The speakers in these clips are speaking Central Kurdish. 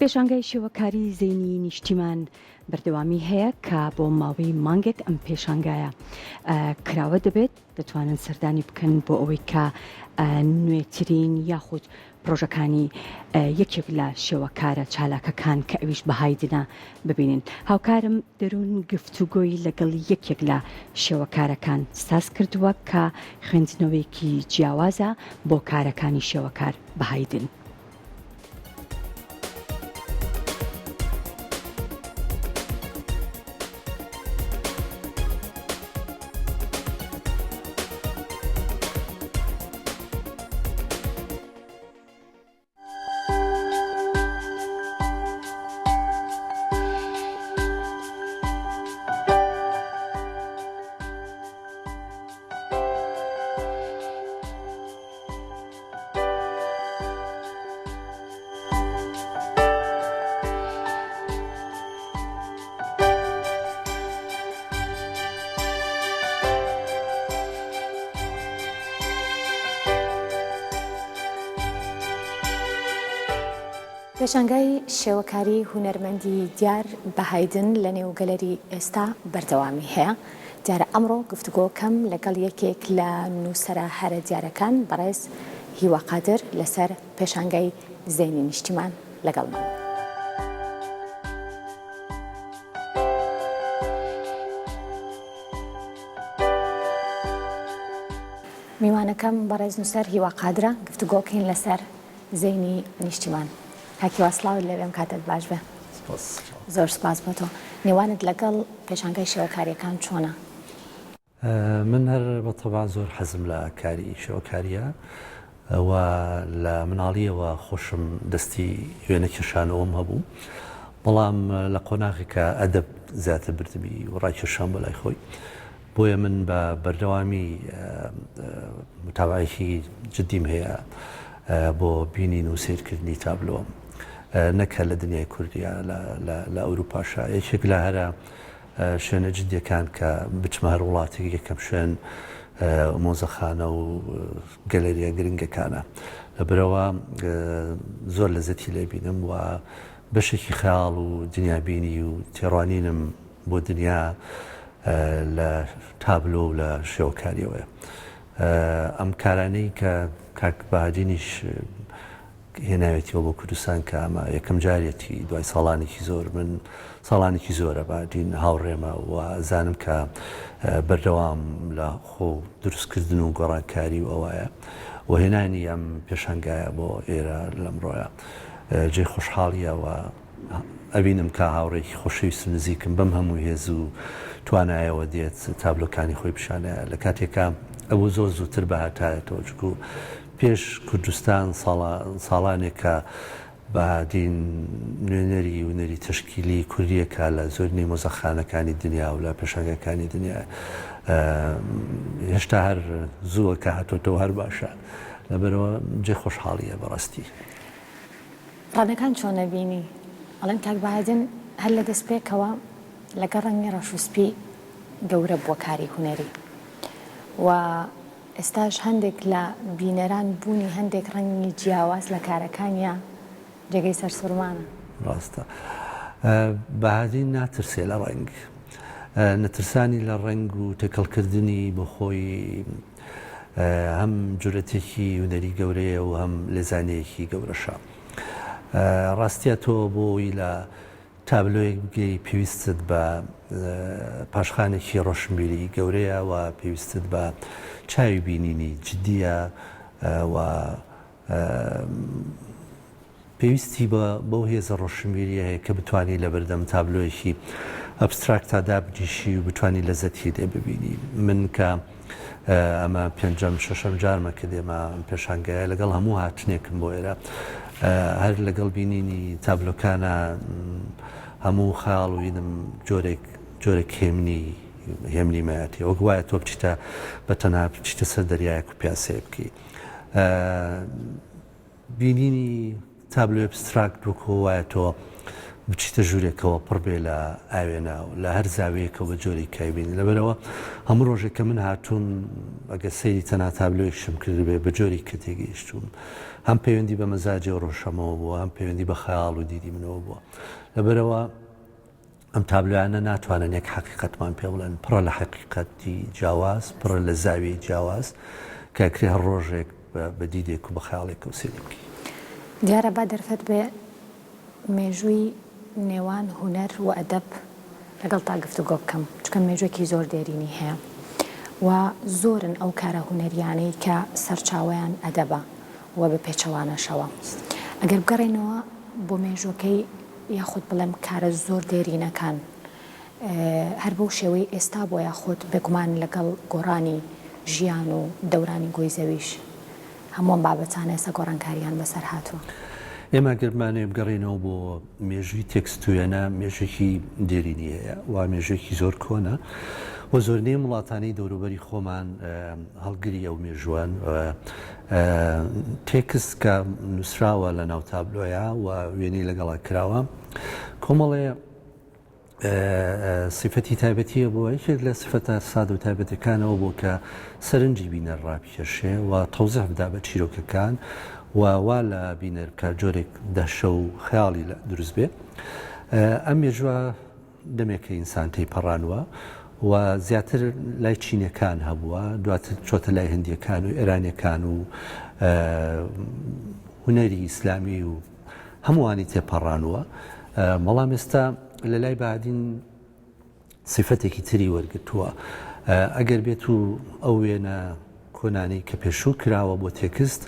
پێشانگای شێوەکاری زەینی نیشتیمان بەردەوامی هەیە کە بۆ ماوەی مانگێک ئەم پێشانگایە کراوە دەبێت دەتوانن سەردانی بکەن بۆ ئەوەی کە نوێترین یاخود پرۆژەکانی یەکێک لە شێوەکارە چالاکەکان کە ئەویش بەهایدنا ببینین. هاوکارم دەروون گفتوگۆی لەگەڵ یەکێک لە شێوەکارەکان ساز کردووە کە خوێندنەوەیەکی جیاوازە بۆ کارەکانی شێوەکار بەهایدن. پێشانگای شێوەکاری هونەرمەندی دیار بەهایدن لە نێو گەلەری ئێستا بەردەوامی هەیە. دیارە ئەمڕۆ گفتوگۆکەم لەگەڵ یەکێک لە نووسەرە هەرە دیارەکان بەڕێز هیوا قادر لەسەر پێشانگای زەینی نیشتیمان لەگەڵمان. میوانەکەم بەڕێز نووسەر هیوا قادرە گفتوگۆکەین لەسەر زەینی نیشتیمان. کاکی واسڵاو لەوێم کاتت باش بێ. زۆر سپاس بۆ تۆ. نێوانت لەگەڵ پێشانگای شێوەکاریەکان چۆنە؟ من هەر بەتەبع زۆر حەزم لە کاری شێوەکاریە و لە مناڵیەوە خۆشم دەستی وێنە کێشانەوەم هەبوو، بەڵام لە قۆناغێکە ئەدەب زیاتر بردمی و ڕایکێشان بە لای خۆی، بۆیە من بە بەردەوامی متابعەیەکی جدیم هەیە بۆ بینین و سیرکردنی تابلۆ، نەکە لە دنیای کوردیا لە ئەوروپاشا. یەکێک لە هەرە شوێنە جدیەکان کە بچمە هەر وڵاتێک یەکەم شوێن مۆزەخانە و گەلەریە گرنگەکانە، لەبەرەوە زۆر لەزەتی لێ بینم و بەشێکی خەیاڵ و دنیابینی و تێڕوانینم بۆ دنیا لە تابلۆ و لە شێوەکاریەوەیە. ئەم کارانەی کە کاک بەهادینیش هێناوێتیەوە بۆ کوردستان کە ئەمە یەکەم جارێتی دوای ساڵانێکی زۆر، من ساڵانێکی زۆرە بەهادین هاوڕێمە و زانم کە بەردەوام لە خۆ دروستکردن و گۆڕانکاری و ئەوەیە و هێنانی ئەم پێشانگایە بۆ ئێرە لەمڕۆیە جێ خۆشحاڵیە و ئەبینم کە هاوڕێکی خۆشەویست و نزیکم بەم هەموو هێز و توانایەوە دێت تابلۆکانی خۆی پیشانەیە لە کاتێکە ئەوە زۆر زووتر بەهاتایەتەوە، چکو پێش کوردستان ساڵانێکە بەهادین نوێنەری و نەری تشکیلی کوردیەکە لە زۆرینەی مۆزەخانەکانی دنیا و لە پێشانگەکانی دنیا. هێشتا هەر زووە کە هاتۆتەوە هەر باشە، لەبەرەوە جێ خۆشحاڵیە بەڕاستی. ڕادەکان چۆن نەبینی؟ ئەڵێن کاک بەهادین هەر لە دەست پێکەوە لەگەڵ ڕەنگی ڕەشوسپی گەورە بووە کاری هونەری و ئێستاش هەندێک لە بینەران بوونی هەندێک ڕەنگی جیاواز لە کارەکانیە جێگەی سەرسوورمانە. ڕاستە بەهادین ناترسێ لە ڕەنگ، نەترسانی لە ڕەنگ و تێکەڵکردنی بۆ خۆی هەم جورەتێکی هونەری گەورەیە و هەم لێزانەیەکی گەورەشە. ڕاستیە تۆ بۆی لە تابلۆیەک بگەی پێویستت بە پاشخانێکی ڕۆشنبیری گەورەیە و پێویستت بە چاوی بینینی جدیە و پێویستی بەو هێزە ڕۆشنبیریە هەیە کە بتوانانی لە بەردەم تابلۆیەکی ئەبستراکتادا بجیشی و بتوانانی لەزەتی لێ ببینی. من کە ئەمە پێنجەم شەشەم جارمە کە دێمە پێشانگایە لەگەڵ هەموو هاتنێکم بۆ ئێرە هەر لەگەڵ بینینی تابلۆکانە هەموو خاڵ و وینم جۆرێک هێمنی مایەتی وەک وایە تۆ بچیتە بەتەنها بچیتە سەر دەریایەک و پیاسەیە بکەی. بینینی تابلۆ ئەبستراکت وەکو وایە تۆ بچیتە ژوورێکەوە پڕ بێ لە ئاوێنە و لە هەر زاوەیەکەوە بە جۆری کایبینی لەبەرەوە هەموو ڕۆژێک کە من هاتوون ئەگە سەیری تەنها تابلۆیەکشم کرد بێ بە جۆری کە تێگەیشتوم هەم پەیوەندی بە مەزاجی ڕۆشەمەوە بووە هەم پەیوەندی بە خەیاڵ و دیدی منەوە بووە لەبەرەوە ئەم تابلویانە ناتوانن یەک حەقیقەتمان پێ بڵێن پڕە لە حەقیقەتی جیاواز پڕە لە زاویەی جیاواز کاکرێ هەر ڕۆژێک بە دیدێک و بە خەیاڵێک و سێری بکەی دیارە با دەرفەت بێ مێژووی نێوان هونەر و ئەدەب لەگەڵ تا گفتوگۆ بکەم چکە مێژوێکی زۆر دێرینی هەیە و زۆرن ئەو کارە هونەریانەی کە سەرچاویان ئەدەبە و بە پێچەوانەشەوە ئەگەر بگەڕێنەوە بۆ مێژوەکەی یاخود بڵێم کارە زۆر دێرینەکان هەر بەو شێوەی ئێستا بۆ یاخود بێگومان لەگەڵ گۆڕانی ژیان و دەورانی گۆی زەویش هەمووان بابەتانە ئێستا گۆڕانکاریان بەسەر هاتووە ئێمە گەرمانێ بگەڕێنەوە بۆ مێژووی تێکستوێنە مێژێکی دێرینی هەیە و مێژێکی زۆر کۆنە و زۆرنەی وڵاتانی دەوروبەری خۆمان هەڵگری ئەو مێژوان تێکست کە نووسراوە لە ناو تابلۆیە و وێنەی لەگەڵا کراوە کۆمەڵێ سیفەتی تایبەتیە بۆ یەکێک لە سفەتە سادە و تایبەتەکانەوە بۆ کە سەرنجی بینەر ڕاپێشێ و تەوزیح بدا بە چیرۆکەکان وا لە بینەر کە جۆرێک دەشە و خەیاڵی دروست بێ ئەم مێژووە دەمێکە ئینسان تێیپەڕانوە و زیاتر لای چینەکان هەبووە دواتر چۆتە لای هەندیەکان و ئێرانیەکان و هونەری ئیسلامی و هەمووانی تێپەڕانوە بەڵام ئێستا لە لای بەعادین سیفەتێکی تری وەرگتووە ئەگەر بێت و ئەو وێنە کۆنانەی کە پێشوو کراوە بۆ تێکست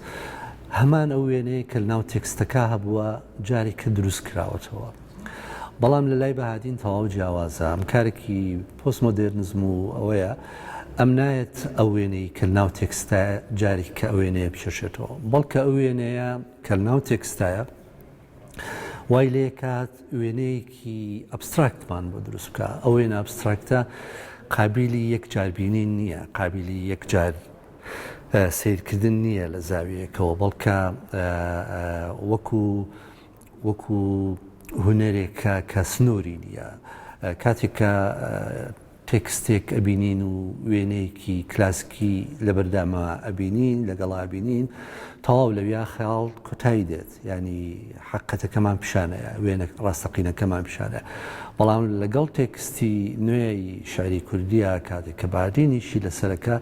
هەمان ئەو وێنەیە کە ناو تێکستەکە هەبووە جارێکە دروست کراوەتەوە بەڵام لە لای بەهادین تەواو جیاوازە ئەم کارێکی پۆست مۆدێرنزم و ئەوەیە ئەم نایەت ئەو وێنەی کە ناو تێکستە جارێک کە ئەو وێنەیە بکێشێتەوە بەڵکە ئەو وێنەیە کە ناو تێکستایە وای لێ کات وێنەیەکی ئەبستراکتمان بۆ دروست بکە ئەو وێنە ئەبستراکتە قابلی یەک جاربینین نییە قابلی یەک جار سیرکردن نییە لە زاویەکەوە بەڵکە وەکو هونەرێکە کە سنووری نییە کاتێک کە تێکستێک ئەبینین و وێنەیەکی کلاسکی لە بەردامە ئەبینین لەگەڵا ئەبینین تەواو لەویا خەیاڵ کۆتایی دێت ینی حقەتەکەمان پیشانەیە وێنە ڕاستەقینەکەمان پیشانە بەڵام لەگەڵ تێکستی نوێی شاری کوردیە کاتێک کە بادینیشی لەسەرەکە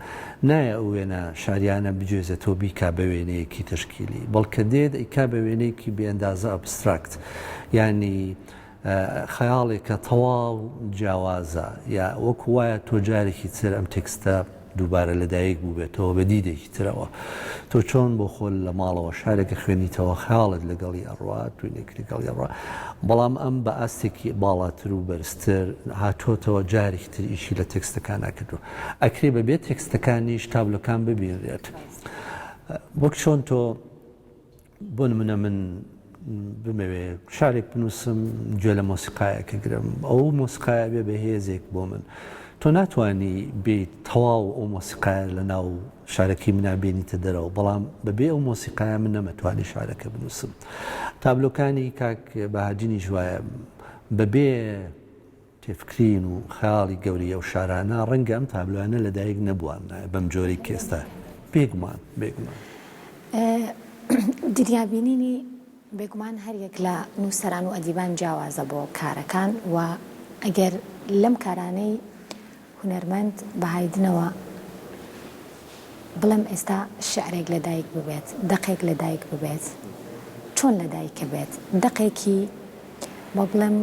نایە ئەو وێنە شاریانە بجێزێتەوە بیکا بە وێنەیەکی تشکیلی بەڵکە دێت ئیکا بە وێنەیەکی بێندازە ئەبستراکت ینی خەیاڵێکە تەواو جیاوازە یا وەکو وایە تۆ جارێکی تر ئەم تێکستە دووبارە لەدایک بوو بێتەوە بە دیدێکی ترەوە تۆ چۆن بۆ خۆل لە ماڵەوە شارێکە خوێنیتەوە خەیاڵت لەگەڵی ئەڕوا توێنێکی لەگەڵی ئەڕوا بەڵام ئەم بە ئاستێکی باڵاتر و بەرزتر هاتۆتەوە جارێکی تر ئیشی لە تێکستەکان ناکردو ئەکرێ بەبێت تێکستەکانیش تابلۆکان ببینرێت وەک چۆن تۆ بۆ نمونە من بمەوێ شارێک بنووسم گوێ لە مۆسیقایەکە گرم ئەو مۆسیقایە بێ بە هێزێک بۆ من تۆ ناتوانانی بێت تەواو ئەو مۆسیقایە لە ناو شارەکەی منابێنیتە دەرەوە بەڵام بەبێ ئەو مۆسیقایە من نەمەتوانی شارەکە بنووسم تابلۆکانی کاک بەهاجینی ژوایە بەبێ تێفکرین و خەیاڵی گەوری ئەو شارانە ڕەنگە ئەم تابلوانە لەدایک نەبووان بەم جۆری کێستا بێگومان دنیابینینی بێگومان هەریەک لە نووسەران و ئەدیبان جیاوازە بۆ کارەکان و ئەگەر لەم کارانەی هونەرمەند بەهایدنەوە بڵێم ئێستا شعرێک لەدایک ببێت دەقێک لەدایک ببێت چۆن لەدایکە بێت دەقێکی بە بڵێم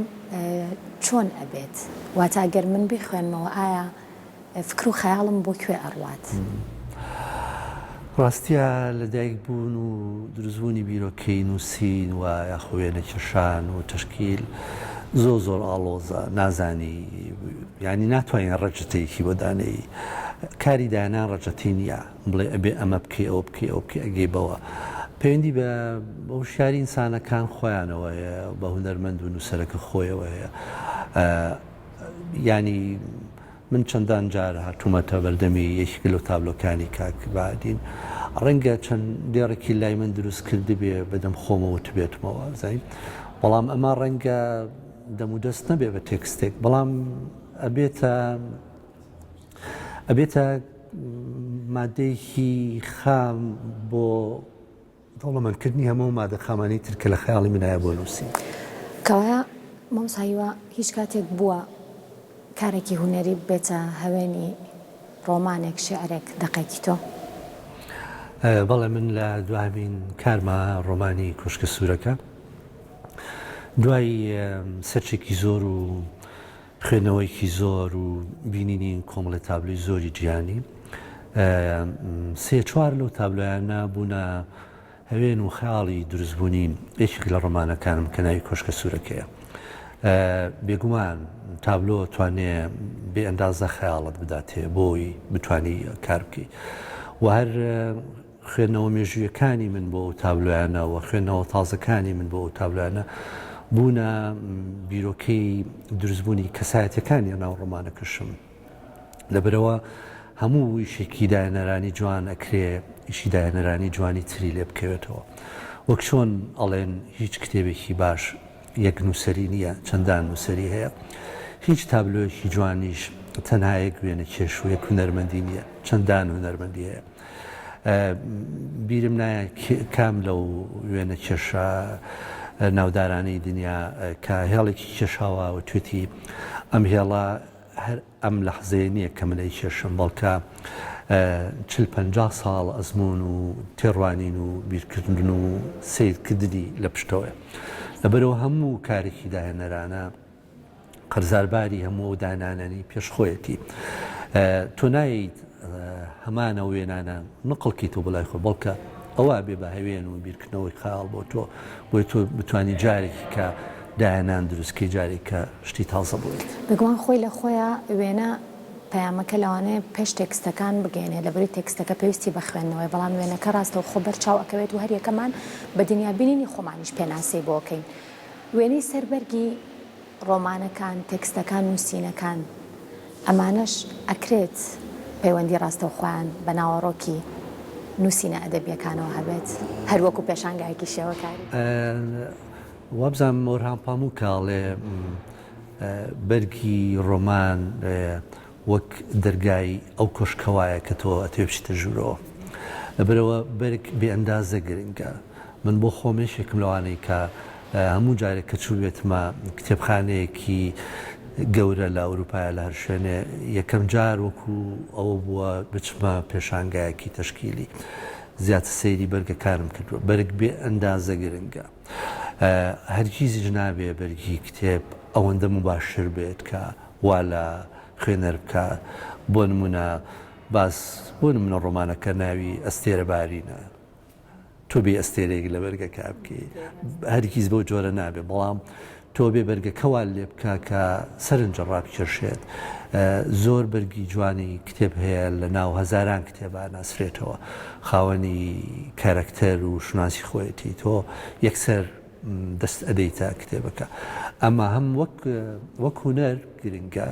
چۆن ئەبێت واتە ئەگەر من بخوێنمەوە ئایا فکر و خەیاڵم بۆ کوێ ئەڕوات ڕاستیە لەدایک بوون و دروستبوونی بیرۆکەی نووسین و یاخوێنە کێشان و تشکیل زۆر ئاڵۆزە نازانی ینی ناتوانین ڕەجەتەیەکی بۆ دانەی کاری دایانان ڕەجەتی نییە بڵێ ئەبێ ئەمە بکەی ئەو بکەی ئەو بکەی ئەگەی بەوە پەیوەندی بە هوشیاری ئینسانەکان خۆیانەوەیە بە هونەرمەند و نووسەرەکە خۆیەوە هەیە ینی من چەندان جار هاتوومەتە بەردەمی یەکی لەو تابلۆکانی کاک بادین ڕەنگە چەند دێڕێکی لای من دروست کردی بێ بەدەم خۆمەوە بێتمەوە زین بەڵام ئەمە ڕەنگە دەمودەست نەبێ بە تێکستێک بەڵام ئەبێتە مادەیەکی خام بۆ دەوڵەمەندکردنی هەموو مادە خامانەی ترکە لە خەیاڵی منایە بۆ نووسی کەوایە مامۆساییوە هیچ کاتێک بووە کارێکی هوەری بێتە هەوێنی ڕۆمانێک شێعرێک دەقەتی تۆ بەڵێ من لە دوامین کارمە ڕۆمانی کوشکە سوورەکە دوای سەرچێکی زۆر و خوێنەوەیکی زۆر و بینینی کۆمەڵە تابلوی زۆری جیهانی سێ چوار لەو تابلۆیانە بوونە هەوێن و خەیاڵی دروستبوونی یەکێک لە ڕۆمانەکانم کە ناوی کۆشکە سوورەکەیە بێگومان تابلۆ توانێ بێ ئەندازە خەیاڵت بداتێ بۆی بتانی کار بکەی و هەر خوێندنەوە مێژوویەکانی من بۆ تابلۆیانە و خوێندنەوە تازەکانی من بۆ تابلۆیانە بوونە بیرۆکەی دروستبوونی کەسایەتەکانی ناو ڕۆمانەکەشم لەبەرەوە هەموو ئیشێکی داهێنەرانی جوان ئەکرێ ئیشی داهێنەرانی جوانی تری لێ بکەوێتەوە وەک چۆن ئەڵێن هیچ کتێبێکی باش یەک نووسری نییە چەندان نووسری هەیە هیچ تابلۆیەکی جوانیش تەنها یەک وێنە کێش و یەک هونەرمەندی نییە چەندان هونەرمەندی هەیە بیرم نایە کام لەو وێنە کێشە ناودارانەی دنیا کە هێڵێکی کێشاوە و توێتی ئەم هێڵە هەر ئەم لەحزەیە نییە کە منەی کێشم بەڵکە 40-50 ساڵ ئەزمون و تێڕوانین و بیرکردن و سیرکردنی لە پشتەوەی لەبەرەوە هەموو کارێکی داهێنەرانە قەرزارباری هەموو دانانەی پێشخۆیەتی تۆ نایت هەمانە وێنانە نقڵکی تۆ بڵای خۆ بەڵکە ئەوە بێ بە هەوێن و بیرکردنەوەی خاڵ بۆ تۆ بۆی تۆ بتانی جارێکی کە داهێنان دروستکەی جارێک کە شتی تازە بوویت بگوان خۆی لە خۆیان وێنە پەیامەکە لەوانەیە پێش تێکستەکان بگەێنێ لەبەری تێکستەکە پێویستی بە خوێندنەوەی بەڵام وێنەکە ڕاستەوە خۆ بەرچاو ئەکەوێت و هەر یەکەمان بە دنیا بینینی خۆمانیش پێناسی بۆکەین وێنەی سەربەرگی ڕۆمانەکان تێکستەکان نووسینەکان ئەمانەش ئەکرێت پەیوەندی ڕاستەو خۆیان بە ناوەڕۆکی نووسینە ئەدەبیەکانەوە هەبێت هەروەکو پێشانگایەکی شێوەکاری وابزانام مۆرهان پاموو کاڵێ بەرگی ڕۆمان وەک دەرگای ئەو کۆشکەوایە کە تۆ ئەتێ بچیتە ژوورەوە لەبەرەوە بەرگ بێ ئەندازە گرنگە من بۆ خۆمێشێکم لەوانەی کە هەموو جارێک کە چوبێتمە کتێبخانەیەکی گەورە لە ئەوروپایە لە هەر شوێنێ یەکەم جار وەکو ئەوە بووە بچمە پێشانگایەکی تەشکیلی زیاتر سەیری بەرگەکارم کردووە بەرگ بێ ئەندازە گرنگە هەرگیزیش نابێ بەرگی کتێب ئەوەندە مباشر بێت کە وا لە خوێنەر بکە بۆ نمونە باس بۆ نمونە ڕۆمانەکە ناوی ئەستێرە بارینە تۆ بێ ئەستێرەیەک لە بەرگەکە بکەی هەرگیز بەو جۆرە نابێ بەڵام تۆ بێ بەرگەکەوا لێ بکە کە سەرنجە ڕابکێشێت زۆر بەرگی جوانی کتێب هەیە لە ناو هەزاران کتێبان ناسرێتەوە خاوەنی کارەکتەر و شناسی خۆیەتی تۆ یەکسەر دەست ئەدەیتە کتێبەکە ئەمە هەم وەک هونەر گرنگە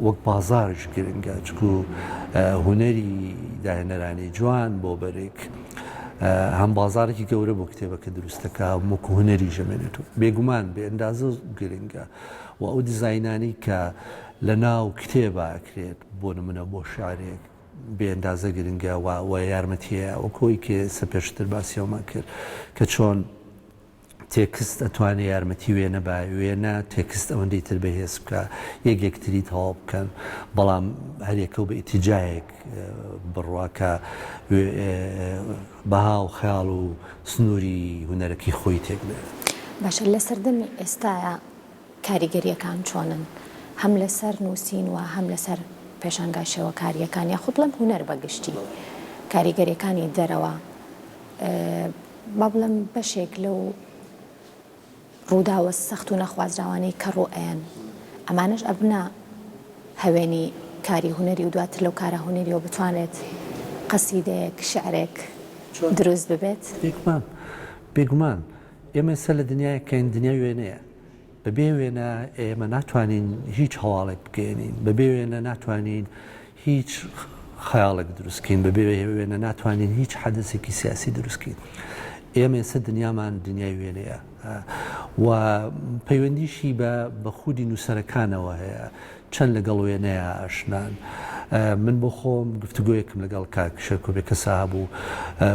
وەک بازارش گرنگە چکو هونەری داهێنەرانی جوان بۆ بەرێک هەم بازارێکی گەورە بۆ کتێبەکە دروستەکە وەکو هونەری ژەمێنێتەوە بێگومان بێ ئەندازە گرنگە و ئەو دیزاینانی کە لە ناو کتێبە ئەکرێت بۆ نمونە بۆ شارێک بێ ئەندازە گرنگە و یارمەتیە وەکۆی کە سەپێشتر باسیەوەمان کرد کە چۆن تێکست ئەتوانێت یارمەتی وێنە با وێنە تێکست ئەوەندەی تر بەهێز بکە یەکێکتری تەواو بکەن بەڵام هەرێکە و بە ئیتیجایەک بڕواکە بەها و خەیاڵ و سنووری هونەرەکەی خۆی تێک بێت باشە لە سەردەمی ئێستاە کاریگەریەکان چۆنن هەم لەسەر نووسین و هەم لەسەر پێشانگای شێوەکاریەکان یاخود بڵێم هونەر بەگشتی کاریگەریەکانی دەرەوە با بڵێم بەشێک لەو ڕووداوە سەخت و نەخوازراوانەی کە ڕۆئەن ئەمانش ئەبنا هەوێنی کاری هونەری و دواتر لەو کارە هونەریەوە بتوانێت قەسیدەیەک شعرێک دروست ببێت بێگومان ئێمە سەر لە دنیای کەین دنیای وێنەیە بەبێ وێنە ئێمە ناتوانین هیچ هەواڵێک بگەێنین بەبێ وێنە ناتوانین هیچ خەیاڵێک دروستکەین بەبێ وێنە ناتوانین هیچ حەدەسێکی سیاسی دروستکەین ئێمە ئێستا دنیامان دنیای وێنەیە و پەیوەندیشی بە خودی نووسەرەکانەوە هەیە چەند لەگەڵ وێنەیە ئاشنان من بۆ خۆم گفتوگۆیەکم لەگەڵ کاک شێرکۆ کەسا بوو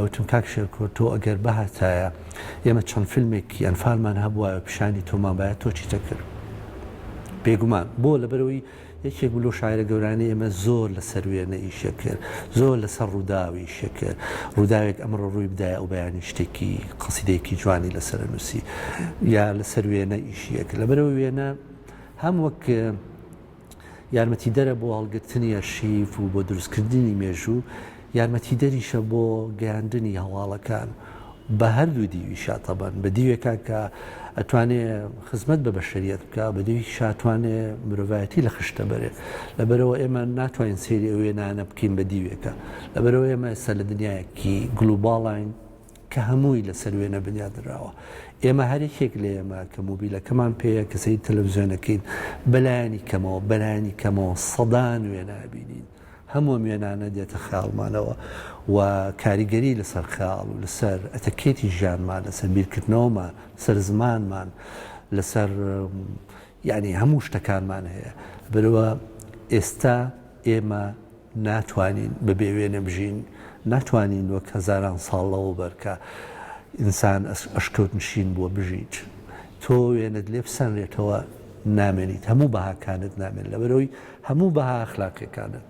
وتم کاک شێرکۆ تۆ ئەگەر بەهاتایە ئێمە چەند فیلمێکی ئەنفالمان هەبووە پیشانی تۆمان باید تۆ چیتە کرد بێگومان بۆ لەبەرەوەی یەکێک بلۆ شاعرە گەورانەی ئێمە زۆر لەسەر وێنە ئیشە کرد زۆر لەسەر ڕووداوی ئیشە کرد ڕووداوێک ئەمڕۆ ڕووی بدایە ئەو بەیانی شتێکی قەسیدەیەکی جوانی لەسەر نووسی یا لەسەر وێنە ئیشیە کرد لەبەرەوە وێنە هەم وەک یارمەتی دەرە بۆ هەڵگرتنی ئەرشیف و بۆ دروستکردنی مێژوو یارمەتی دەریشە بۆ گەیاندنی هەواڵەکان بە هەردوو دیویشا تەبەن بە دیوێکە کە ئەتوانێت خزمەت بە بەشەریەت بکە بە دیوی شاتوانێت مرۆڤایەتی لە خشتە بەرێت لەبەرەوە ئێمە ناتوانین سێری ئەو وێنانە بکەین بە دیوێکە لەبەرەوە ئێمە ئێستا لە دنیایەکی گلوباڵین کە هەمووی لەسەر وێنە بنیادراوە ئێمە هەرێکێک لە ئێمە کە موبیلەکەمان پێەیە کە سەی تەلەڤیزیۆنەکەین بەلایانی کەمەوە سەدان وێنە بینین هەموو وێنانە دێتە خیاڵمانەوە و کاریگەری لەسەر خیاڵ و لەسەر ئەتەکێتی ژیانمان لەسەر بیرکردنەوەمان سەر زمانمان لەسەر یعنی هەموو شتەکانمان هەیە بەرەوە ئێستا ئێمە ناتوانین بەبێ وێنە بژین ناتوانین وەک هەزاران ساڵەوە بەرکە ئینسان ئەشکەوتنشین بووە بژیت تۆ وێنت لێ بسەنرێتەوە نامێنیت هەموو بەهاکانت نامێن لەبەرەوەی هەموو بەها ئەخلاقیەکانت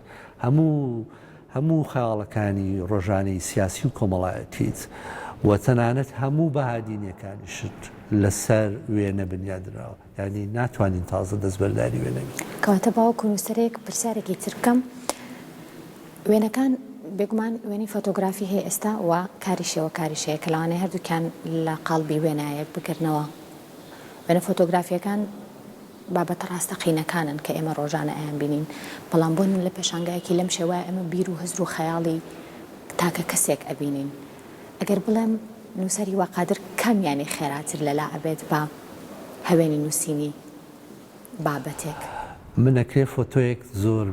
هەموو خەیاڵەکانی ڕۆژانەی سیاسی و کۆمەڵایەتیت و تەنانەت هەموو بەهادینیەکانیشت لەسەر وێنە بنیادراوە ینی ناتوانین تازە دەستبەرداری وێنەبین کەواتە باوکو نووسەرێک پرسیارێکی تر بکەم وێنەکان بێگومان وێنی فۆتۆگرافی هەیە ئێستا و کاریشەیە کە لەوانەیە هەردووکیان لە قاڵبی وێنایەک بکردنەوە وێنە فۆتۆگرافیەکان بابەتە ڕاستەقینەکانن کە ئێمە ڕۆژانە ئەیان بینین بەڵام بۆن لە پێشانگایەکی لەم شێوایە ئەمە بیر و هزر و خەیاڵی تاکە کەسێک ئەبینین ئەگەر بڵێم نووسەری وەقادر کامیانی خێراتر لەلا ئەبێت بە هەوێنی نووسینی بابەتێک من ئەکرێ فۆتۆیەک زۆر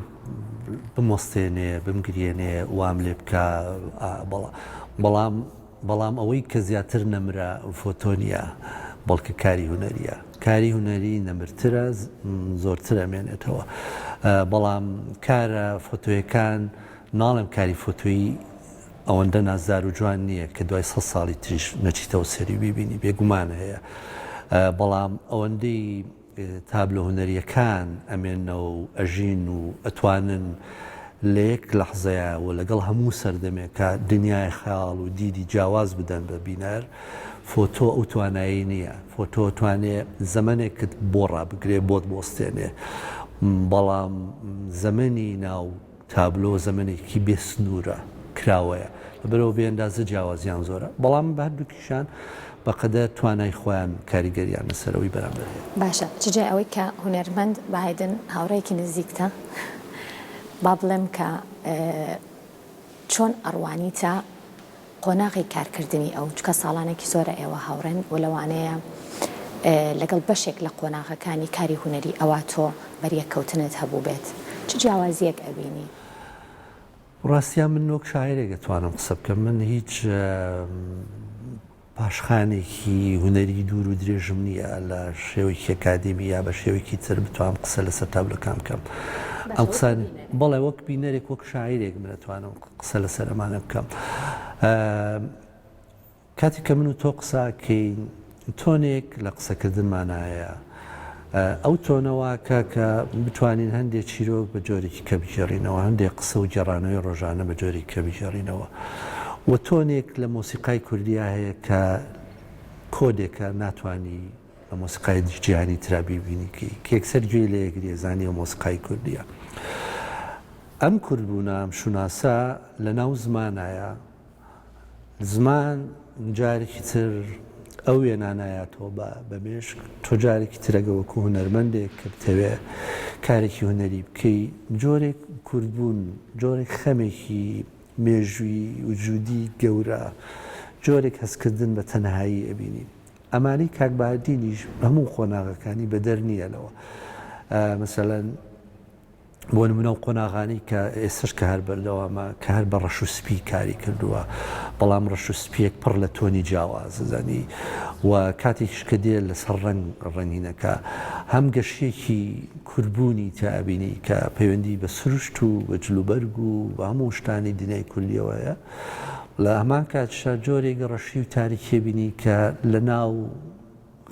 بمۆستێنێ بمگرێنێ وام لێ بکە بەڵام ئەوەی کە زیاتر نەمرە فۆتۆ نیە بەڵکە کاری هونەریە کاری هونەری نەمرترە زۆرتر ئەمێنێتەوە بەڵام کارە فۆتۆیەکان ناڵێم کاری فۆتۆیی ئەوەندە نازدار و جوان نییە کە دوای 100 ساڵی تریش نەچیتەوە سەری بیبینی بێگومان هەیە بەڵام ئەوەندەی تابلۆ هونەریەکان ئەمێنەوە و ئەژین و ئەتوانن لە یەک لەحزەیە و لەگەڵ هەموو سەردەمێکە دنیای خەیاڵ و دیدی جیاواز بدەن بە بینەر فۆتۆ ئەو توانایی نییە فۆتۆ توانێت زەمانێکت بۆ ڕابگرێ بۆت بۆستێنێ بەڵام زەمەنی ناو تابلۆ زەمانێکی بێسنوورە کراوەیە لەبەرەوە بێندازە جیاوازیان زۆرە بەڵام بە هەردووکیشان بەقەدە توانای خۆیان کاریگەریان لەسەرەوەی بەرامبەر باشە چجێ ئەوەی کە هونەرمەند بەهایدن هاوڕێکی نزیکتە با بڵێم کە چۆن ئەڕوانیتە قۆناغی کارکردنی ئەو چکە ساڵانێکی زۆرە ئێوە هاوڕێن و لەوانەیە لەگەڵ بەشێک لە قۆناغەکانی کاری هونەری ئەوە تۆ بەریەکەوتنت هەبوو بێت چ جیاوازیەک ئەبینی؟ ڕاستیان من وەک شاعرێک دەتوانم قسە بکەم من هیچ پاشخانێکی هونەری دوور و درێژم نییە لە شێوەیەکی ئەکادمی یا بە شێوەیەکی تر بتوانم قسە لەسەر تابلۆکان بکەم ئەم قسان بەڵێ وەک بینەرێک وەک شاعرێک من دەتوانم قسە لەسەر ئەمانە بکەم کاتێک کە من و تۆ قساکەین تۆنێک لە قسەکردنمانایە ئەو تۆنەوە کە بتوانین هەندێک چیرۆک بە جۆرێکی کە بژێڕینەوە هەندێک قسە و جێڕانەوەی ڕۆژانە بە جۆری کە بژێڕینەوە و تۆنێک لە مۆسیقای کوردیا هەیە کە کۆدێکە ناتوانی لە مۆسیقای جیهانی ترا بیبینیکەی کە یەکسەر گوێی لە یەکگری زانی و مۆسیقای کوردیە ئەم کوردبوونە ئەم شوناسە لە ناو زمانایە زمان جارێکی تر ئەو وێنانایەتەوە بە مێشک تۆ جارێکی ترەگەوەکو هونەرمەندێک کە بتەوێ کارێکی هونەری بکەی جۆرێک کوردبوون جۆرێک خەمێکی مێژووی وجودی گەورە جۆرێک هەستکردن بە تەنهایی ئەبینی ئەمانی کاک بەهادینیش هەموو خۆناغەکانی بە دەر نییە لەوە مەسەلەن بۆ نمونە و قۆناغانی کە ئێستش کە هەر بەردەوامە کە هەر بە ڕەش و سپی کاری کردووە بەڵام ڕەش و سپیەک پڕ لە تۆنی جیاواززانی و کاتێکش کە دێ لەسەر ڕەنگینەکە هەم گەشتێکی کوربوونی تابینی کە پەیوەندی بە سروشت و بە جلوبەرگ و بە هەموو شتانی دنیای کوردیەوەیە لە هەمان کاتشا جۆرێک ڕەشی و تاریخێ بینی کە لە ناو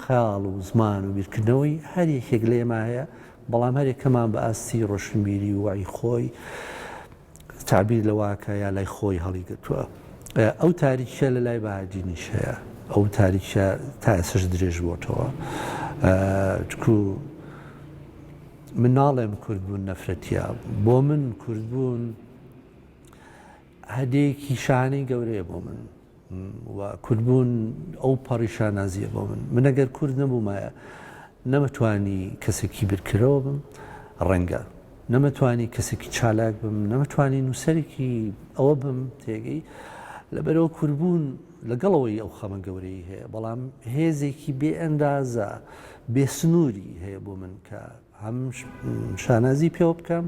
خەیاڵ و زمان و بیرکردنەوەی هەر یەکێک لێمە هەیە بەڵام هەرێکەمان بە ئاستی ڕۆشنبیری و وای خۆی تعبیر لەواکە یا لای خۆی هەڵیگرتووە ئەو تاریخە لە لای بەهادینیش هەیە ئەو تاریخە تا ئێسش درێژ بۆتەوە چکو من ناڵێم کوردبوون نەفرەتیە بۆ من کوردبوون هەدەیەکی شانەی گەورەیە بۆ من و کوردبوون ئەو پەڕیشان نازیە بۆ من ئەگەر کورد نەبوومایە نەمەتوانی کەسێکی برکرەوە بم ڕەنگە نەمەتوانی کەسێکی چالاک بم نەمەتوانی نووسەرێکی ئەوە بم تێگەی لەبەرەوە کوردبوون لەگەڵەوەی ئەو خەمە گەورەی هەیە بەڵام هێزێکی بێ ئەندازە بێ سنووری هەیە بۆ من کە هەم شانازی پێوە بکەم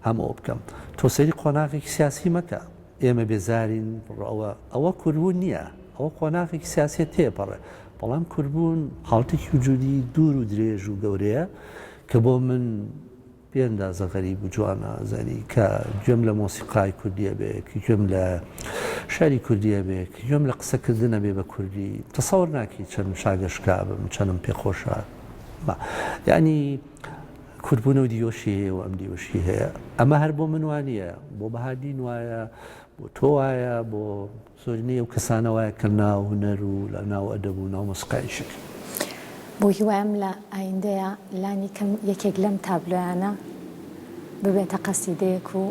هەم ئەوە بکەم تۆ سەیری قۆناغێکی سیاسی مەکە ئێمە بێزارین ئەوە کوردبوون نییە ئەوە قۆناغێکی سیاسێت تێپەڕێ بەڵام کوردبوون حاڵتێکی وجودی دوور و درێژ و گەورەیە کە بۆ من پێندازە غەریب و جوانە زانی کە گوێم لە مۆسیقای کوردیە بێ گوێم لە شاری کوردیە بێ گوێم لە قسەکردنە بێ بە کوردی تەسەوەر ناکەی چەند شاگەشکا بم چەندم پێخۆشە یعنی کوردبوون و دیۆشی هەیە و ئەم دیۆشی هەیە ئەمە هەر بۆ من وانە بۆ بەهادین وایە بۆ تۆ وایە بۆ زۆرینەی ئەو کەسانە وایە کە ناو هونەر و لە ناو ئەدەب و ناو مۆسیقایشێک بۆ هیوایم لە ئایندەیە لانی کەم یەکێک لەم تابلۆیانە ببێتە قەسیدەیەک و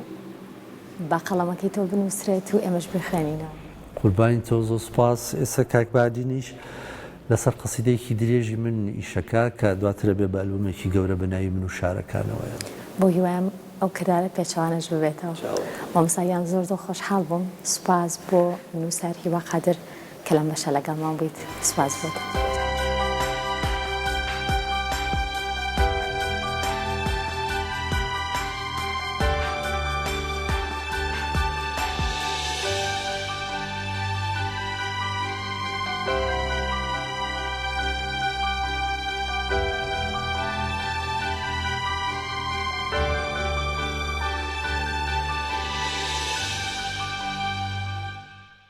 با قەڵەمەکەی تۆ بنووسرێت و ئێمەش بخوێنینەوە قوربانی تۆ زۆر سوپاس ئێستا کاک بادینیش لەسەر قەسیدەیەکی درێژی من ئیشەکە کە دواترە بێ بە ئەلبومێکی گەورە بەناوی من و شارەکانەوەیە بۆ هیوایم ئەو کردارە پێچەوانەش ببێتەوە مامۆستایان زۆر خۆشحاڵ بووم سوپاس بۆ نووسەر هیوا قادر کە لەم بەشە لەگەڵمان بوویت سوپاس بۆت.